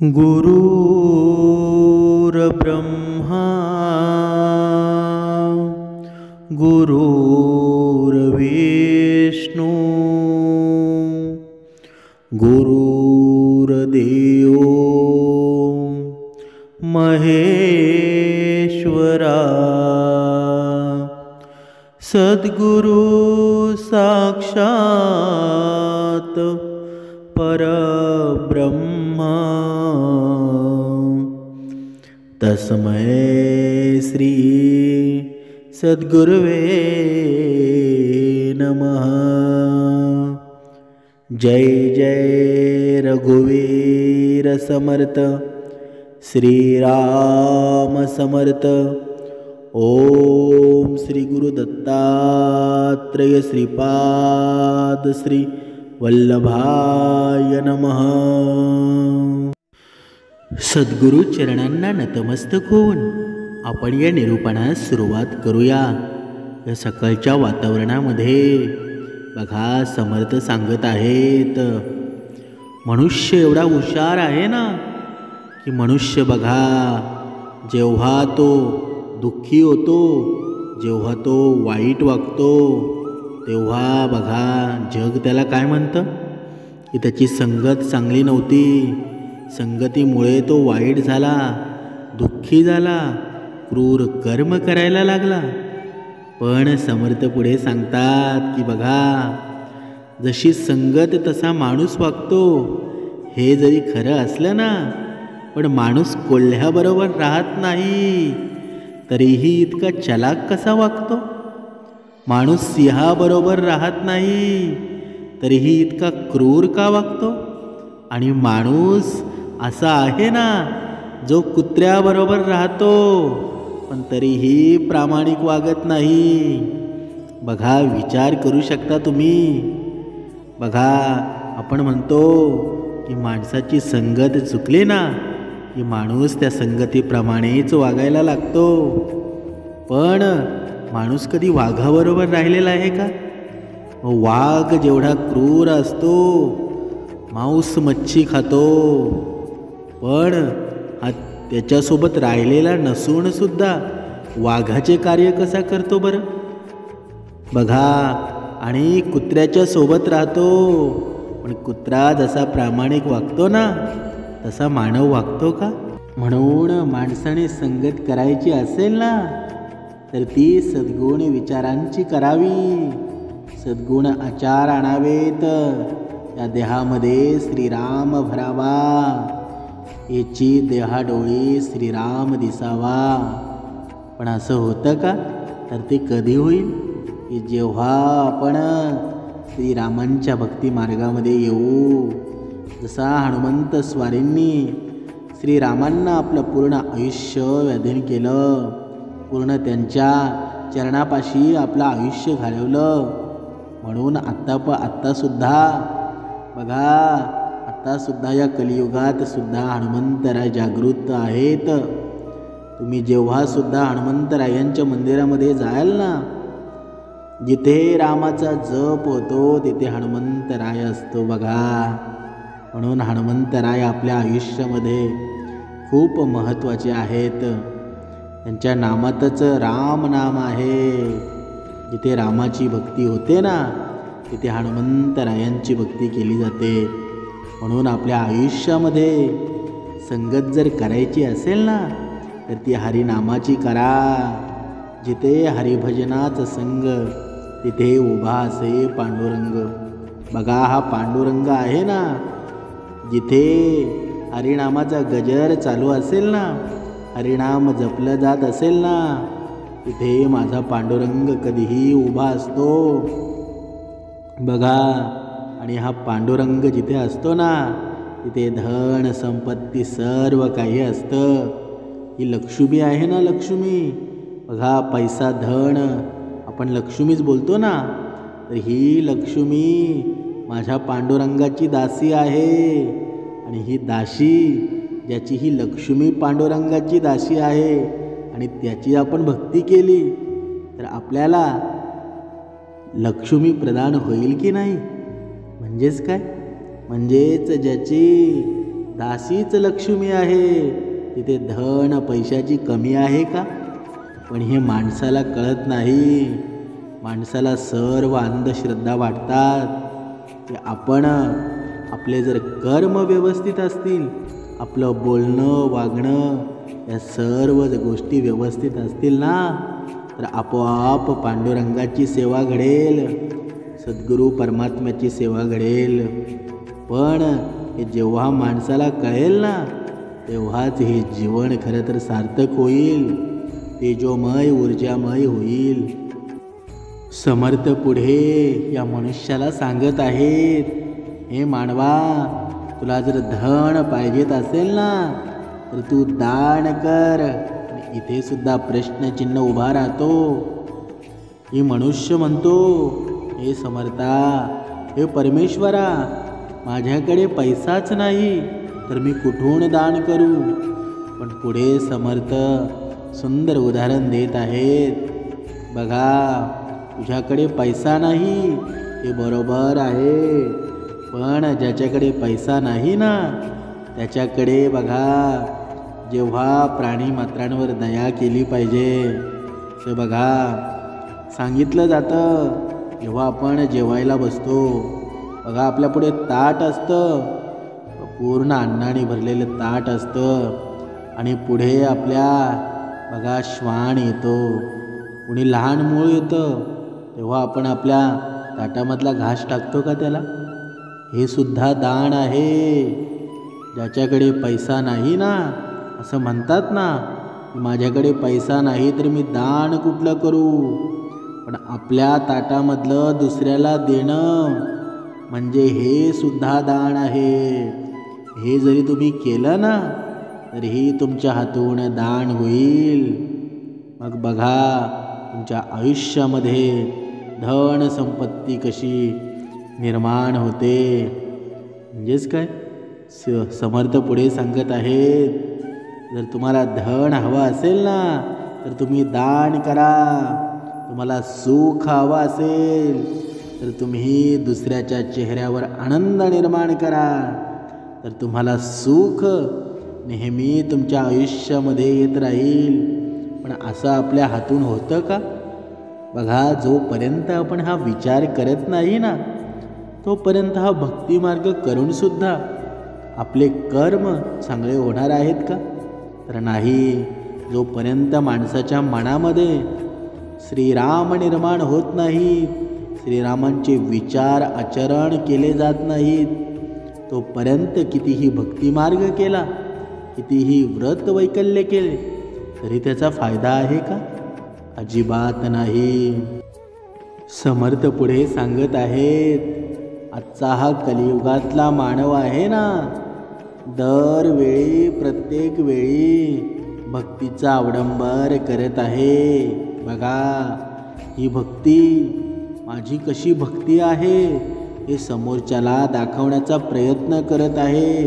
गुरुर्ब्रह्मा गुरुर्विष्णू गुरुर्देवो महेश्वरा सद्गुरु साक्षात परब्रह्मा तस्मै श्री सद्गुरुवे नमः। जय जय रघुवीर समर्थ श्री राम समर्थ। ओम श्री गुरु दत्तात्रेय श्रीपाद श्री वल्लभाय नमः। सद्गुरु चरणांना नतमस्तक होऊन आपण या निरूपणास सुरुवात करूया। या सकाळच्या वातावरणामध्ये बघा समर्थ सांगत आहेत, मनुष्य एवढा हुशार आहे ना की मनुष्य बघा जेव्हा तो दुःखी होतो, जेव्हा तो वाईट वागतो, तेव्हा बघा जग त्याला काय म्हणतं की त्याची संगत चांगली नव्हती, संगतीमुळे तो वाईट झाला, दुःखी झाला, क्रूर कर्म करायला लागला। पण समर्थ पुढे सांगतात की बघा जशी संगत तसा माणूस वागतो। हे जरी खरं असलं ना, पण माणूस कोल्ह्याबरोबर राहत नाही तरीही इतका चलाक कसा वागतो। माणूस सिंहाबरोबर राहत नाही तरीही इतका क्रूर का वागतो। आणि माणूस असा आहे ना जो कुत्र्याबरोबर राहतो पण तरीही प्रामाणिक वागत नाही। बघा विचार करू शकता तुम्ही। बघा आपण म्हणतो की माणसाची संगत चुकली ना की माणूस त्या संगतीप्रमाणेच वागायला लागतो। पण माणूस कधी वाघाबरोबर राहिलेला आहे का? वाघ जेवढा क्रूर असतो, मांस मच्छी खातो, पण हा त्याच्यासोबत राहिलेला नसून सुद्धा वाघाचे कार्य कसा करतो बरं? बघा आणि कुत्र्याच्या सोबत राहतो, पण कुत्रा जसा प्रामाणिक वागतो ना तसा मानव वागतो का? म्हणून माणसाने संगत करायची असेल ना तर ती सद्गुण विचारांची करावी, सद्गुण आचार आणावेत। या देहामध्ये श्रीराम भरावा, याची देहाडोळी श्रीराम दिसावा। पण असं होतं का? तर ते कधी होईल की जेव्हा आपण श्रीरामांच्या भक्ती मार्गामध्ये येऊ। जसा हनुमंत स्वारींनी श्रीरामांना आपलं पूर्ण आयुष्य व्याधीन केलं, पूर्ण त्यांच्या चरणापाशी आपलं आयुष्य घालवलं। म्हणून आत्तासुद्धा बघा आत्तासुद्धा या कलियुगात सुद्धा हनुमंतराय जागृत आहेत। तुम्ही जेव्हा सुद्धा हनुमंतरायांच्या मंदिरामध्ये जाल ना, जिथे रामाचा जप होतो तिथे हनुमंतराय असतो बघा। म्हणून हनुमंतराय आपल्या आयुष्यामध्ये खूप महत्त्वाचे आहेत। त्यांच्या नामातच राम नाम आहे। जिथे रामाची भक्ती होते ना तिथे हनुमंतरायांची भक्ती केली जाते। म्हणून आपल्या आयुष्यामध्ये संगत जर करायची असेल ना तर ती हरिनामाची करा। जिथे हरिभजनाचा संग तिथे उभा असे पांडुरंग। बघा हा पांडुरंग आहे ना, जिथे हरिनामाचा गजर चालू असेल ना, हरिनाम जपलं जात असेल ना, तिथे माझा पांडुरंग कधीही उभा असतो बघा। आणि हा पांडुरंग जिथे असतो ना तिथे धन संपत्ती सर्व काही असतं। ही लक्ष्मी आहे ना, लक्ष्मी बघा, पैसा धन आपण लक्ष्मीच बोलतो ना, तर ही लक्ष्मी माझ्या पांडुरंगाची दासी आहे। आणि ही दासी ज्याची ही लक्ष्मी पांडुरंगाची दासी आहे आणि त्याची आपण भक्ती केली तर आपल्याला लक्ष्मी प्रदान होईल की नाही? म्हणजेच काय? म्हणजेच ज्याची दासीच लक्ष्मी आहे, तिथे धन पैशाची कमी आहे का? पण हे माणसाला कळत नाही. माणसाला सर्व अंधश्रद्धा वाटतात की आपण आपले जर कर्म व्यवस्थित असतील, आपलं बोलणं वागणं या सर्व गोष्टी व्यवस्थित असतील ना, तर आपोआप पांडुरंगाची सेवा घडेल, सद्गुरू परमात्म्याची सेवा घडेल. पण हे जेव्हा माणसाला कळेल ना, तेव्हाच हे जीवन खरं तर सार्थक होईल, तेजोमय ऊर्जामय होईल. समर्थ पुढे या मनुष्याला सांगत आहेत, हे मानवा, तुला जर धन पाहिजेत असेल ना, तर तू दान कर. इथे सुद्धा प्रश्नचिन्ह उभा राहतो. ही मनुष्य म्हणतो, हे समर्था, हे परमेश्वरा, माझ्याकडे पैसाच नाही, तर मी कुठून दान करू? पण पुढे समर्थ सुंदर उदाहरण देत आहेत. बघा, तुझ्याकडे पैसा नाही हे बरोबर आहे, पण ज्याच्याकडे पैसा नाही ना, त्याच्याकडे बघा, जेव्हा प्राणीमात्रांवर दया केली पाहिजे. ते बघा, सांगितलं जातं, जेव्हा आपण जेवायला बसतो, बघा आपल्यापुढे ताट असतं, पूर्ण अन्नाने भरलेलं ताट असतं, आणि पुढे आपल्या बघा श्वान येतो, कुणी लहान मूळ येतं, तेव्हा आपण आपल्या ताटामधला घास टाकतो का त्याला? हे सुद्धा दान आहे. ज्याच्याकडे पैसा नाही ना, असं म्हणतात ना, माझ्याकडे पैसा नाही तर मी दान कुठलं करू? पण आपल्या ताटामधलं दुसऱ्याला देणं म्हणजे हे सुद्धा दान आहे. हे जरी तुम्ही केलं ना, तरीही तुमच्या हातून दान होईल. मग बघा, तुमच्या आयुष्यामध्ये धन संपत्ती कशी निर्माण होते. म्हणजेच काय, समर्थ पुढे सांगत आहेत, जर तुम्हाला धन हवं असेल ना, तर तुम्ही दान करा. तुम्हाला सुख हवं असेल तर तुम्ही दुसऱ्याच्या चेहऱ्यावर आनंद निर्माण करा, तर तुम्हाला सुख नेहमी तुमच्या आयुष्यामध्ये येत राहील. पण असं आपल्या हातून होतं का? बघा, जोपर्यंत आपण हा विचार करत नाही ना, तोपर्यंत हा भक्तिमार्ग करूनसुद्धा आपले कर्म चांगले होणार आहेत का? तर नाही. जोपर्यंत माणसाच्या मनामध्ये श्रीराम निर्माण होत नाहीत, श्रीरामांचे विचार आचरण केले जात नाहीत, तोपर्यंत कितीही भक्तिमार्ग केला, कितीही व्रत वैकल्य केले, तरी त्याचा फायदा आहे का? अजिबात नाही. समर्थ पुढे सांगत आहेत, आजचा हा कलियुगातला मानव आहे ना, दरवेळी प्रत्येक वेळी भक्तीचा अवडंबर करत आहे. बघा, ही भक्ती माझी कशी भक्ती आहे हे समोरच्याला दाखवण्याचा प्रयत्न करत आहे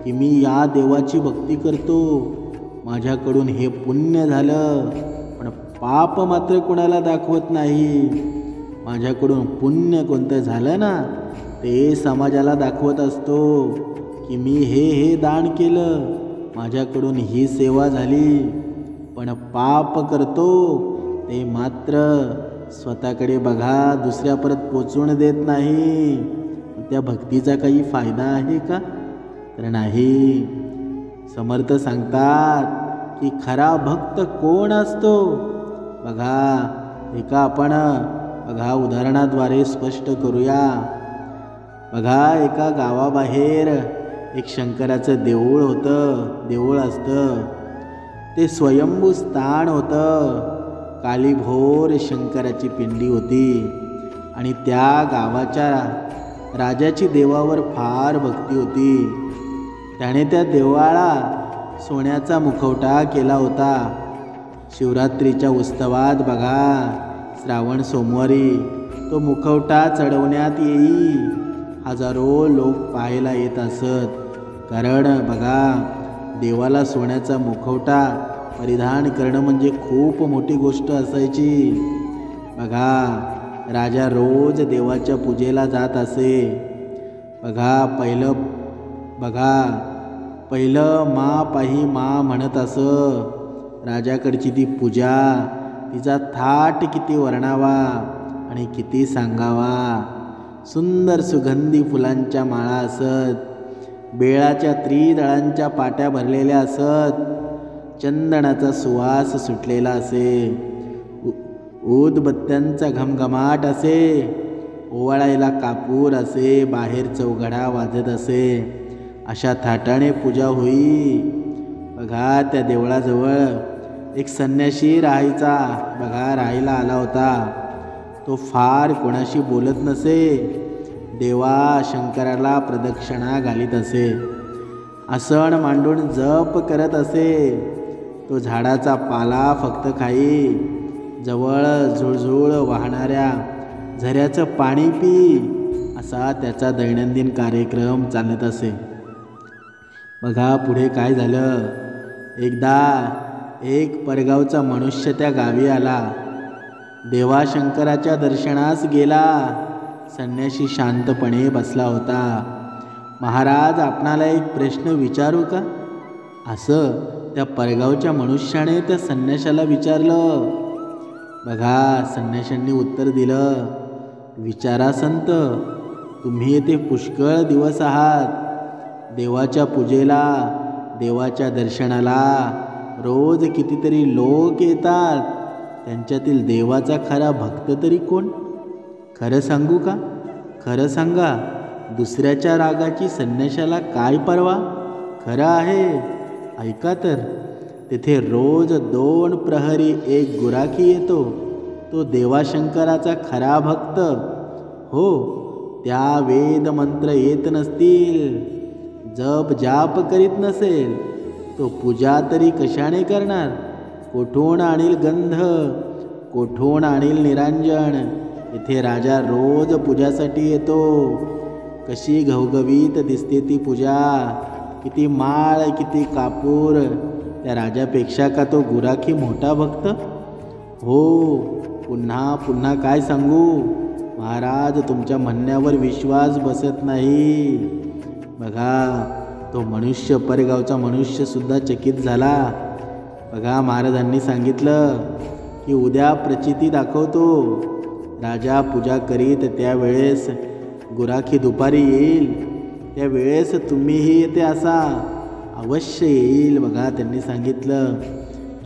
की मी या देवाची भक्ती करतो, माझ्याकडून हे पुण्य झालं. पण पाप मात्र कोणाला दाखवत नाही. माझ्याकडून पुण्य कोणतं झालं ना, ते समाजाला दाखवत असतो की मी हे दान केलं, माझ्याकडून ही सेवा झाली. पण पाप करतो ते मात्र स्वतःकडे बघा दुसऱ्या परत पोचवून देत नाही. त्या भक्तीचा काही फायदा आहे का? तर नाही. समर्थ सांगतात की खरा भक्त कोण असतो? बघा, एका आपण उदाहरणाद्वारे स्पष्ट करूया. बघा, एका गावाबाहेर एक शंकराचं देऊळ असतं. ते स्वयंभू स्थान होतं. कालीभोर शंकराची पिंडी होती आणि त्या गावाच्या राजाची देवावर फार भक्ती होती. त्याने त्या देवाला सोन्याचा मुखवटा केला होता. शिवरात्रीच्या उत्सवात बघा, श्रावण सोमवारी तो मुखवटा चढवण्यात येई. हजारो लोक पाहायला येत असत. कारण बघा, देवाला सोन्याचा मुखवटा परिधान करणं म्हणजे खूप मोठी गोष्ट असायची. बघा, राजा रोज देवाच्या पूजेला जात असे. बघा, पहिलं मा पाही मा म्हणत असं. राजाकडची ती पूजा, तिचा थाट किती वर्णावा आणि किती सांगावा. सुंदर सुगंधी फुलांच्या माळा असत, बेळाच्या त्रिदळांच्या पाट्या भरलेल्या असत, चंदनाचा सुवास सुटलेला असे, उदबत्त्यांचा घमघमाट असे, ओवाळायला कापूर असे, बाहेर चौघडा वाजत असे. अशा थाटाने पूजा होई. बघा त्या देवळाजवळ एक संन्याशी राहायचा. राहायला आला होता. तो फार कोणाशी बोलत नसे. देवा शंकराला प्रदक्षिणा घालीत असे, आसन मांडून जप करत असे. तो झाडाचा पाला फक्त खाई. जवळ झुळझुळ वाहणाऱ्या झऱ्याचं पाणी पी, असा त्याचा दैनंदिन कार्यक्रम चालत असे. बघा पुढे काय झालं. एकदा एक परगावचा मनुष्य त्या गावी आला. देवा शंकराच्या दर्शनास गेला. संन्याशी शांतपणे बसला होता. महाराज, आपणाला एक प्रश्न विचारू का, असं त्या परगावच्या मनुष्याने त्या संन्याशाला विचारलं. बघा संन्याशांनी उत्तर दिलं, विचारा संत. तुम्ही येथे पुष्कळ दिवस आहात. देवाच्या पूजेला, देवाच्या दर्शनाला रोज कितीतरी लोक येतात. त्यांच्यातील देवाचा खरा भक्त तरी कोण? खरं सांगू का? खरं सांगा. दुसऱ्याच्या रागाची संन्याशाला काय परवा? खरं आहे, ऐका तर. तेथे रोज 2 प्रहरी एक गुराखी येतो. तो देवाशंकराचा खरा भक्त. हो, त्या वेद मंत्र येत नसतील, जप जाप करीत नसेल, तो पूजा तरी कशाने करणार? कोठून आणील गंध, कोठून आणील निरांजन? इथे राजा रोज पूजासाठी येतो. कशी घवघवीत दिसते ती पूजा. किती माळ, किती कापूर. त्या राजापेक्षा का तो गुराखी मोठा भक्त? हो, पुन्हा पुन्हा काय सांगू महाराज, तुमच्या म्हणण्यावर विश्वास बसत नाही. बघा तो मनुष्य, परगावचा मनुष्य सुद्धा चकित झाला. बघा महाराजांनी सांगितलं की उद्या प्रचिती दाखवतो. राजा पूजा करीत त्यावेळेस गुराखी दुपारी येईल. त्यावेळेस तुम्हीही येथे असा, अवश्य येईल. बघा त्यांनी सांगितलं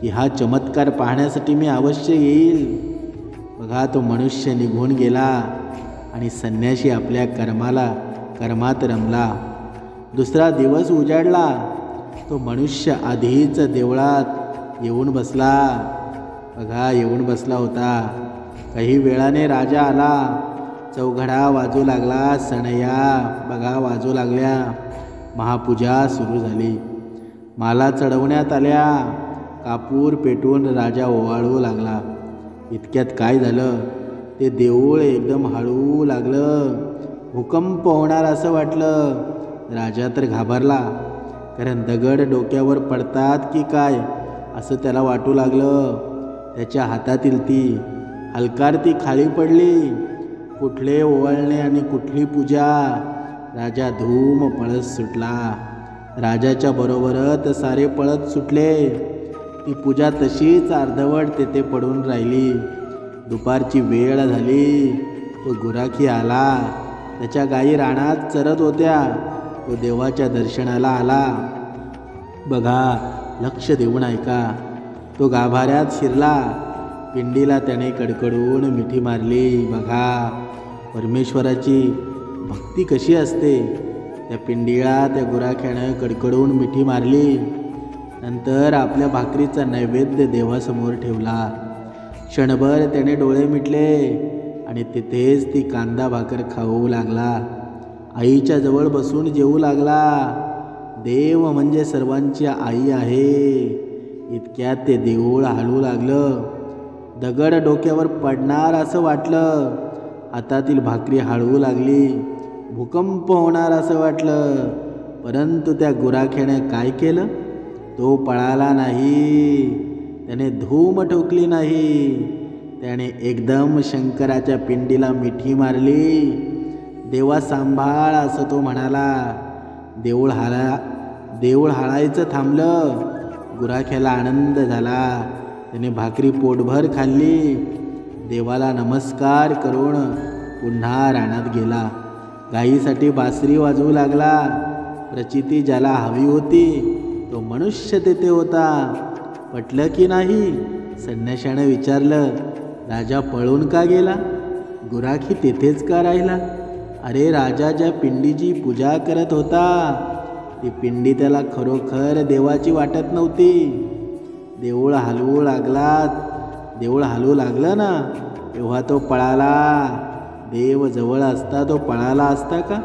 की हा चमत्कार पाहण्यासाठी मी अवश्य येईल. बघा तो मनुष्य निघून गेला आणि संन्याशी आपल्या कर्मात रमला. दुसरा दिवस उजाडला. तो मनुष्य आधीच देवळात येऊन बसला. बघा येऊन बसला होता. काही वेळाने राजा आला. चौघडा वाजू लागला. सणया बघा वाजू लागल्या. महापूजा सुरू झाली. माला चढवण्यात आल्या. कापूर पेटून राजा ओवाळू लागला. इतक्यात काय झालं, ते देऊळ एकदम हळू लागलं. भूकंप होणार असं वाटलं. राजा तर घाबरला, कारण दगड डोक्यावर पडतात की काय असं त्याला वाटू लागलं. त्याच्या हातातील ती हलकारती खाली पडली. कुठले ओवाळणे आणि कुठली पूजा. राजा धूम पळत सुटला. राजाच्या बरोबरच सारे पळत सुटले. ती पूजा तशीच अर्धवट तेथे पडून राहिली. दुपारची वेळ झाली. तो गुराखी आला. त्याच्या गायी रानात चरत होत्या. तो देवाच्या दर्शनाला आला. बघा लक्ष देऊन ऐका. तो गाभाऱ्यात शिरला. पिंडीला त्याने कडकडून मिठी मारली. बघा परमेश्वराची भक्ती कशी असते. त्या पिंडीला त्या गुराख्यानं कडकडून मिठी मारली. नंतर आपल्या भाकरीचा नैवेद्य देवासमोर ठेवला. क्षणभर त्याने डोळे मिटले आणि तिथेच ती कांदा भाकर खाऊ लागला. आईच्या जवळ बसून जेवू लागला. देव म्हणजे सर्वांची आई आहे. इतक्यात ते देऊळ हलू लागलं. दगड डोक्यावर पडणार असं वाटलं. हातातील भाकरी हळू लागली. भूकंप होणार असं वाटलं. परंतु त्या गुराख्याने काय केलं? तो पळाला नाही. त्याने धूम ठोकली नाही. त्याने एकदम शंकराच्या पिंडीला मिठी मारली. देवा सांभाळ असं तो म्हणाला. देऊळ हाळायचं थांबलं. गुराख्याला आनंद झाला. त्याने भाकरी पोटभर खाल्ली. देवाला नमस्कार करून पुन्हा रानात गेला. गायीसाठी बासरी वाजवू लागला. प्रचिती ज्याला हवी होती तो मनुष्य तेथे होता. पटलं की नाही? संन्याशानं विचारलं. राजा पळून का गेला? गुराखी तेथेच का राहिला? अरे, राजा ज्या पिंडीची पूजा करत होता ती पिंडी त्याला खरोखर देवाची वाटत नव्हती. देऊळ हलवू लागलं ना तेव्हा तो पळाला. देव जवळ असता तो पळाला असता का?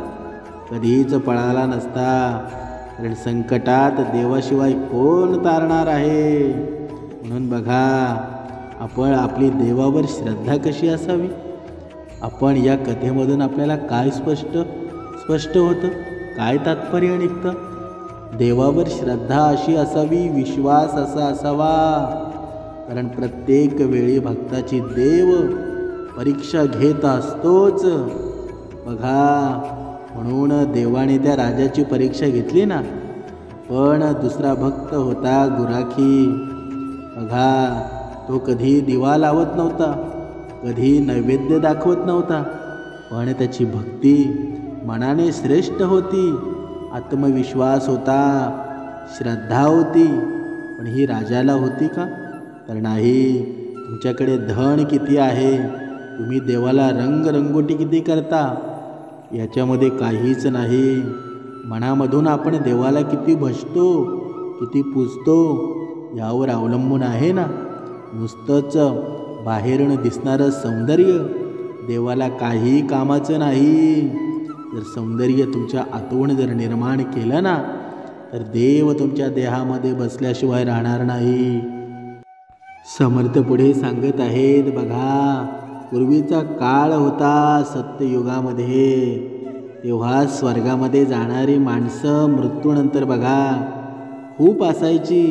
कधीच पळाला नसता. कारण संकटात देवाशिवाय कोण तारणार आहे? म्हणून बघा, आपण आपली देवावर श्रद्धा कशी असावी. आपण या कथेमधून आपल्याला काय स्पष्ट होतं, काय तात्पर्य निघतं? देवावर श्रद्धा अशी असावी, विश्वास असा असावा. कारण प्रत्येक वेळी भक्ताची देव परीक्षा घेत असतोच. बघा, म्हणून देवाने त्या राजाची परीक्षा घेतली ना. पण दुसरा भक्त होता गुराखी. बघा, तो कधी दिवा लावत नव्हता, कधी नैवेद्य दाखवत नव्हता, पण त्याची भक्ती मनाने श्रेष्ठ होती. आत्मविश्वास होता, श्रद्धा होती. पण ही राजाला होती का? तर नाही. तुमच्याकडे धन किती आहे, तुम्ही देवाला रंगरंगोटी किती करता, याच्यामध्ये काहीच नाही. मनामधून आपण देवाला किती भजतो, किती पूजतो, यावर अवलंबून आहे ना. नुसतंच बाहेरून दिसणारं सौंदर्य देवाला काही कामाचं नाही. जर सौंदर्य तुमच्या आतून जर निर्माण केलं ना, तर देव तुमच्या देहामध्ये बसल्याशिवाय राहणार नाही. समर्थ पुढे सांगत आहेत. बघा, पूर्वीचा काळ होता सत्ययुगामध्ये. तेव्हा स्वर्गामध्ये जाणारी माणसं मृत्यूनंतर बघा खूप असायची.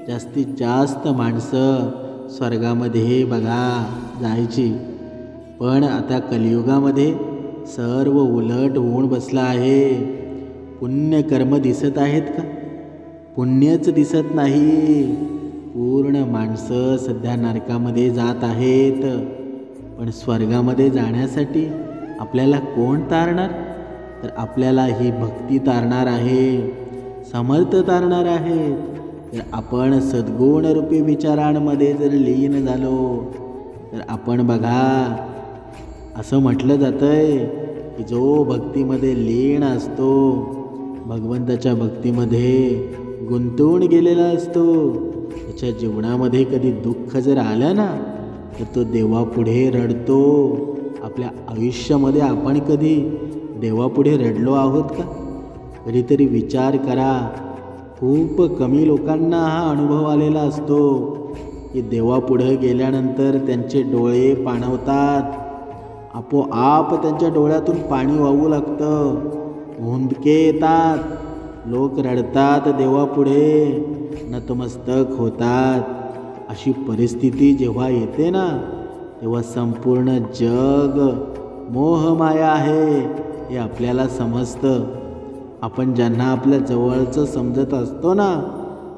जास्तीत जास्त माणसं स्वर्गामध्ये बघा जायची. पण आता कलियुगामध्ये सर्व उलट होऊन बसलं आहे. पुण्यकर्म दिसत आहेत का? पुण्यच दिसत नाही. पूर्ण माणसं सध्या नरकामध्ये जात आहेत. पण स्वर्गामध्ये जाण्यासाठी आपल्याला कोण तारणार? तर आपल्याला ही भक्ती तारणार आहे, समर्थ तारणार आहेत. तर आपण सद्गुणरूपी विचारांमध्ये जर लीन झालो तर आपण बघा, असं म्हटलं जातंय की जो भक्तीमध्ये लीन असतो, भगवंताच्या भक्तीमध्ये गुंतवून गेलेला असतो, त्याच्या जीवनामध्ये कधी दुःख जर आलं ना तर तो देवापुढे रडतो. आपल्या आयुष्यामध्ये आपण कधी देवापुढे रडलो आहोत का? कधीतरी विचार करा. खूप कमी लोकांना हा अनुभव आलेला असतो की देवापुढे गेल्यानंतर त्यांचे डोळे पाणवतात. आपोआप त्यांच्या डोळ्यातून पाणी वाहू लागतं, हुंदके येतात, लोक रडतात, देवापुढे नतमस्तक होतात. अशी परिस्थिती जेव्हा येते ना, तेव्हा संपूर्ण जग मोहमाया आहे हे आपल्याला समजतं. आपण ज्यांना आपल्या जवळचं समजत असतो ना,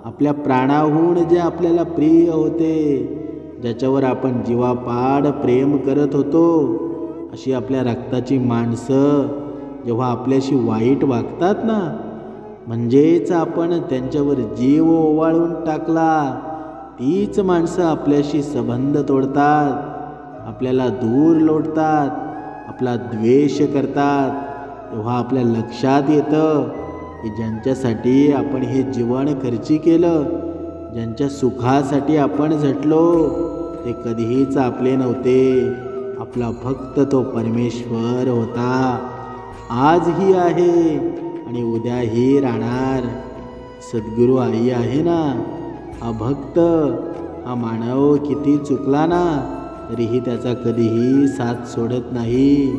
आपल्या प्राणाहून जे आपल्याला प्रिय होते, ज्याच्यावर आपण जीवापाड प्रेम करत होतो, अशी आपल्या रक्ताची माणसं जेव्हा आपल्याशी वाईट वागतात ना, म्हणजेच आपण त्यांच्यावर जीव ओवाळून टाकला, तीच माणसं आपल्याशी संबंध तोडतात, आपल्याला दूर लोटतात, आपला द्वेष करतात. तेव्हा आपल्या लक्षात येतं की ज्यांच्यासाठी आपण हे जीवन खर्ची केलं, ज्यांच्या सुखासाठी आपण झटलो, ते कधीच आपले नव्हते. आपला भक्त तो परमेश्वर होता. आजही आहे आणि उद्याही राहणार. सद्गुरू आई आहे ना, हा भक्त, हा मानव किती चुकला ना तरीही त्याचा कधीही साथ सोडत नाही.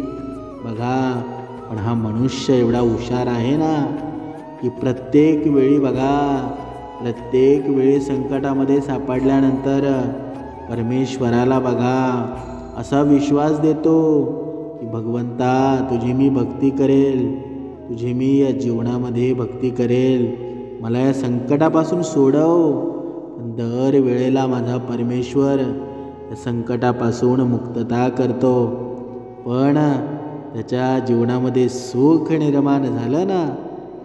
बघा, पण हा मनुष्य एवढा हुशार आहे ना की प्रत्येक वेळी संकटामध्ये सापडल्यानंतर परमेश्वराला बघा असा विश्वास देतो की भगवंता, तुझी मी भक्ती करेल, तुझी मी या जीवनामध्ये भक्ती करेल. मला या संकटापासून सोडव. पण दर वेळेला माझा परमेश्वर या संकटापासून मुक्तता करतो. पण त्याच्या जीवनामध्ये सुख निर्माण झालं ना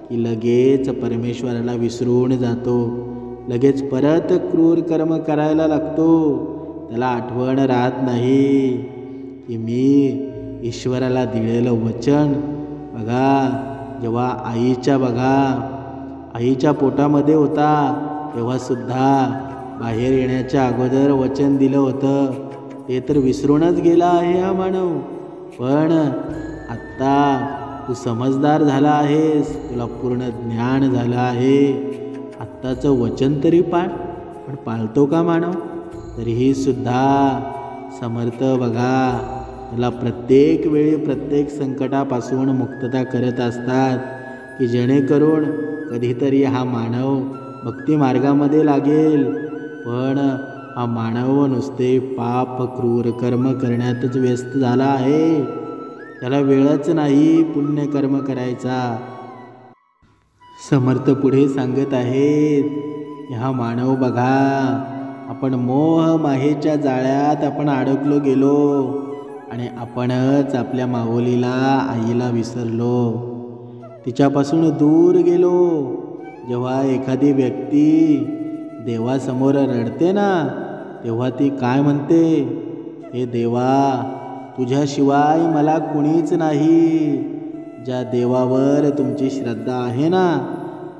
की लगेच परमेश्वराला विसरून जातो. लगेच परत क्रूर कर्म करायला लागतो. त्याला आठवण राहत नाही की मी ईश्वराला दिलेलं वचन. बघा, जेव्हा आईच्या पोटामध्ये होता तेव्हासुद्धा बाहेर येण्याच्या अगोदर वचन दिलं होतं. ते तर विसरूनच गेला आहे हा मानव. पण आत्ता तू समजदार झाला आहेस, तुला पूर्ण ज्ञान झालं आहे. आत्ताचं वचन तरी पाळ. पण पाळतो का मानव? तरीही सुद्धा समर्थ बघा त्याला प्रत्येक वेळी प्रत्येक संकटापासून मुक्तता करत असतात की जेणेकरून कधीतरी हा मानव भक्ती मार्गामध्ये लागेल. पण हा मानव नुसते पाप क्रूर कर्म करण्यातच व्यस्त झाला आहे. त्याला वेळच नाही पुण्यकर्म करायचा. समर्थ पुढे सांगत आहेत, हा मानव बघा, आपण मोह मायेच्या जाळ्यात आपण अडकलो गेलो आणि आपणच आपल्या माऊलीला आईला विसरलो. तिच्यापासून दूर गेलो. जेव्हा एखादी व्यक्ती देवासमोर रडते ना तेव्हा ती काय म्हणते? हे देवा, तुझ्याशिवाय मला कुणीच नाही. ज्या देवावर तुमची श्रद्धा आहे ना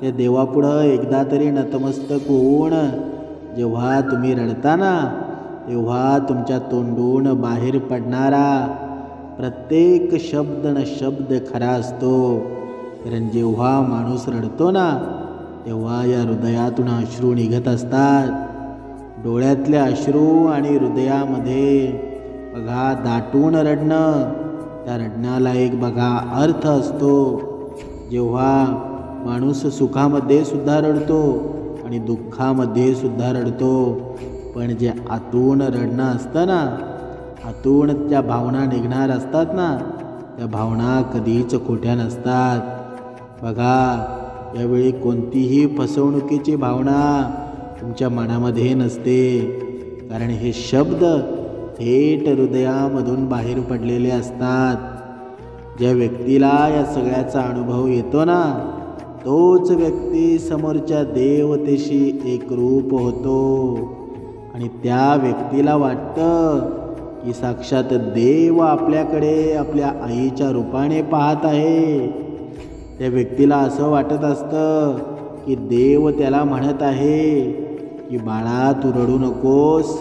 त्या देवापुढं एकदा तरी नतमस्तक होऊन जेव्हा तुम्ही रडता ना तेव्हा तुमच्या तोंडून बाहेर पडणारा प्रत्येक शब्द न शब्द खरा असतो. कारण जेव्हा माणूस रडतो ना तेव्हा या हृदयातून अश्रू निघत असतात. डोळ्यातले अश्रू आणि हृदयामध्ये बघा दाटून रडणं, त्या रडण्याला एक बघा अर्थ असतो. जेव्हा माणूस सुखामध्ये सुद्धा रडतो आणि दुःखामध्ये सुद्धा रडतो. पण जे आतून रडणं असतं ना, आतून त्या भावना निघणार असतात ना, त्या भावना कधीच खोट्या नसतात. बघा, यावेळी कोणतीही फसवणुकीची भावना तुमच्या मनामध्ये नसते. कारण हे शब्द थेट हृदयामधून बाहेर पडलेले असतात. ज्या व्यक्तीला या सगळ्याचा अनुभव येतो ना तोच व्यक्ती समोरच्या देवतेशी एकरूप होतो. आणि त्या व्यक्तीला वाटतं की साक्षात देव आपल्याकडे आपल्या आईच्या रूपाने पाहत आहे. त्या व्यक्तीला असं वाटत असतं की देव त्याला म्हणत आहे की बाळा, तू रडू नकोस,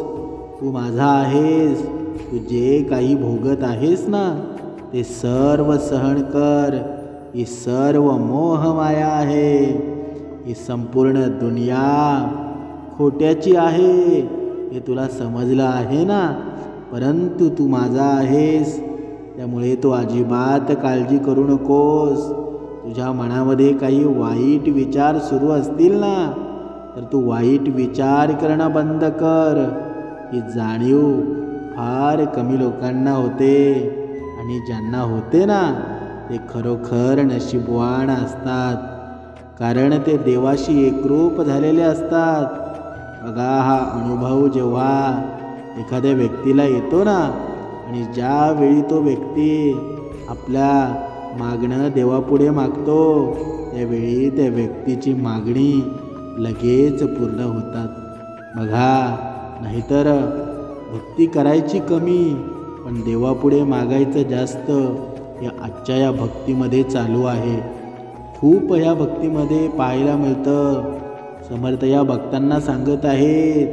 तू माझा आहेस. तू जे काही भोगत आहेस ना ते सर्व सहन कर. ही सर्व मोहमाया आहे. ही संपूर्ण दुनिया खोट्याची आहे हे तुला समजलं आहे ना. परंतु तू माझा आहेस, त्यामुळे तू अजिबात काळजी करू नकोस. तुझ्या मनामध्ये काही वाईट विचार सुरू असतील ना तर तू वाईट विचार करणं बंद कर. ही जाणीव फार कमी लोकांना होते आणि ज्यांना होते ना ते खरोखर नशीबवान असतात. कारण ते देवाशी एकरूप झालेले असतात. बघा, हा अनुभव जेव्हा एखाद्या व्यक्तीला येतो ना आणि ज्यावेळी तो व्यक्ती आपल्या मागणं देवापुढे मागतो त्यावेळी त्या व्यक्तीची मागणी लगेच पूर्ण होतात. बघा, नाहीतर भक्ती करायची कमी पण देवापुढे मागायचं जास्त. या आजच्या या भक्तीमध्ये चालू आहे. खूप ह्या भक्तीमध्ये पाहायला मिळतं. समर्थ या भक्तांना सांगत आहेत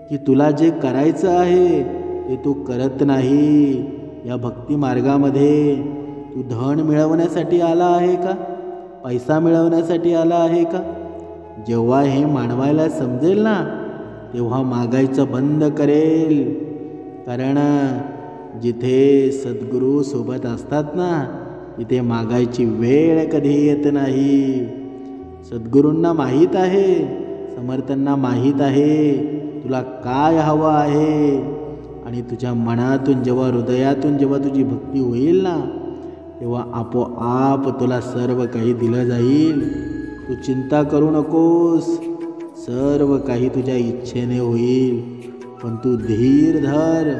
की तुला जे करायचं आहे ते तू करत नाही. या भक्ती मार्गामध्ये तू धन मिळवण्यासाठी आला आहे का? पैसा मिळवण्यासाठी आला आहे का? जेव्हा हे मानवायला समजेल ना तेव्हा मागायचं बंद करेल. कारण जिथे सद्गुरू सोबत असतात ना तिथे मागायची वेळ कधी येत नाही. सद्गुरूंना माहीत आहे, समर्थांना माहीत आहे तुला काय हवं आहे. आणि तुझ्या मनातून जेव्हा हृदयातून जेव्हा तुझी भक्ती होईल ना तेव्हा आपोआप तुला सर्व काही दिलं जाईल. तू चिंता करू नकोस, सर्व काही तुझ्या इच्छेने होईल. पण तू धीर धर.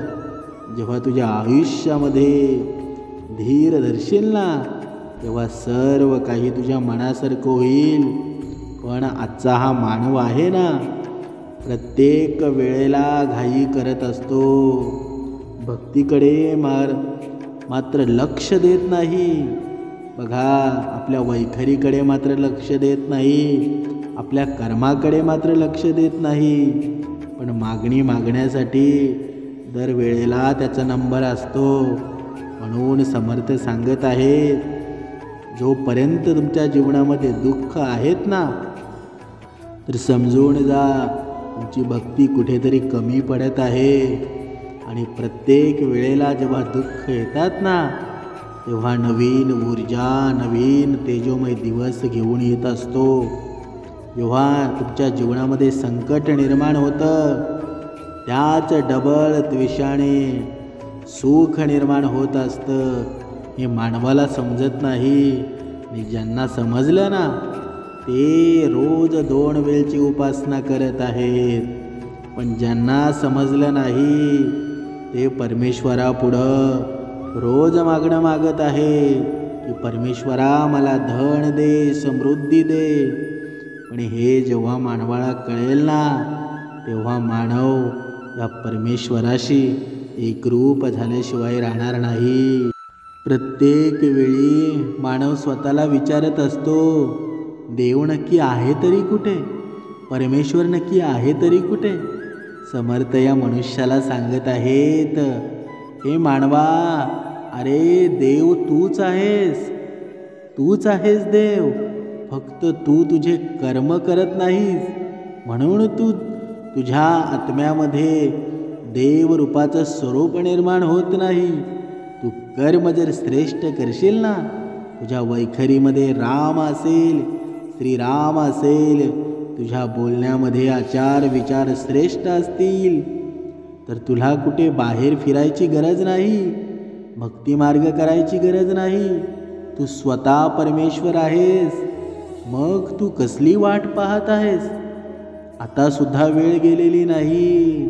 जेव्हा तुझ्या आयुष्यामध्ये धीर धरशील ना, तेव्हा सर्व काही तुझ्या मनासारखं होईल. पण आजचा हा मानव आहे ना, प्रत्येक वेळेला घाई करत असतो. भक्तीकडे मात्र लक्ष देत नाही. बघा, आपल्या वैखरीकडे मात्र लक्ष देत नाही, आपल्या कर्माकडे मात्र लक्ष देत नाही. पण मागणी मागण्यासाठी दरवेळेला त्याचा नंबर असतो. म्हणून समर्थ सांगत आहेत, जोपर्यंत तुमच्या जीवनामध्ये दुःख आहेत ना, तर समजून जा तुमची भक्ती कुठेतरी कमी पडत आहे. आणि प्रत्येक वेळेला जेव्हा दुःख येतात ना, तेव्हा नवीन ऊर्जा, नवीन तेजोमय दिवस घेऊन येत असतो. जेव्हा तुमच्या जीवनामध्ये संकट निर्माण होतं, त्याच डबल द्वेषाने सुख निर्माण होत असतं. हे मानवाला समजत नाही. आणि ज्यांना समजलं ना, ते रोज 2 वेळची उपासना करत आहेत. पण ज्यांना समजलं नाही, ते परमेश्वरापुढं रोज मागणं मागत आहे की परमेश्वरा मला धन दे, समृद्धी दे. पण हे जेव्हा मानवाला कळेल ना, तेव्हा मानव या परमेश्वराशी एकरूप झाल्याशिवाय राहणार नाही. प्रत्येक वेळी मानव स्वतःला विचारत असतो, देव नक्की आहे तरी कुठे? परमेश्वर नक्की आहे तरी कुठे? समर्थ या मनुष्याला सांगत आहेत, हे मानवा, अरे देव तूच आहेस, तूच आहेस देव. फक्त तू तुझे कर्म करत नाहीस, म्हणून तुझ्या आत्म्यामध्ये देव रूपाचं स्वरूप निर्माण होत नाही. तू कर्म जर श्रेष्ठ करशील ना, तुझ्या वैखरीमध्ये राम असेल, श्रीराम असेल, तुझ्या बोलण्यामध्ये आचार विचार श्रेष्ठ असतील, तर तुला कुठे बाहेर फिरायची गरज नाही, भक्ती मार्ग करायची गरज नाही. तू स्वतः परमेश्वर आहेस. मग तू कसली वाट पाहत आहेस? आता सुद्धा वेळ गेलेली नाही.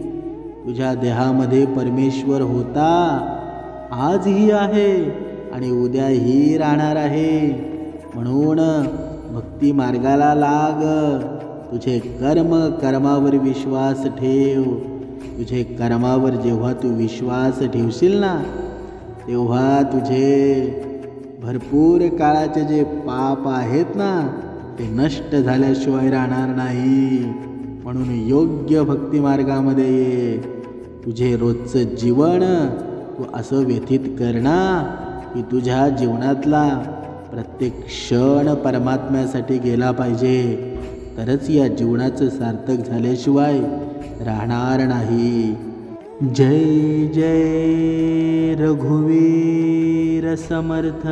तुझ्या देहामध्ये परमेश्वर होता, आजही आहे आणि उद्याही राहणार आहे. म्हणून भक्ती मार्गाला लाग. तुझे कर्मावर विश्वास ठेव. तुझे कर्मावर जेव्हा तू विश्वास ठेवशील ना, तेव्हा तुझे भरपूर काळाचे जे पाप आहेत ना, ते नष्ट झाल्याशिवाय राहणार नाही. म्हणून योग्य भक्ती मार्गामध्ये ये. तुझे रोजचं जीवन तू असं व्यतीत कर ना, की तुझ्या जीवनातला प्रत्येक क्षण परमात्म्यासाठी गेला पाहिजे. तरच या जीवनाचं सार्थक झाल्याशिवाय राहणार नाही. जय जय रघुवीर समर्थ.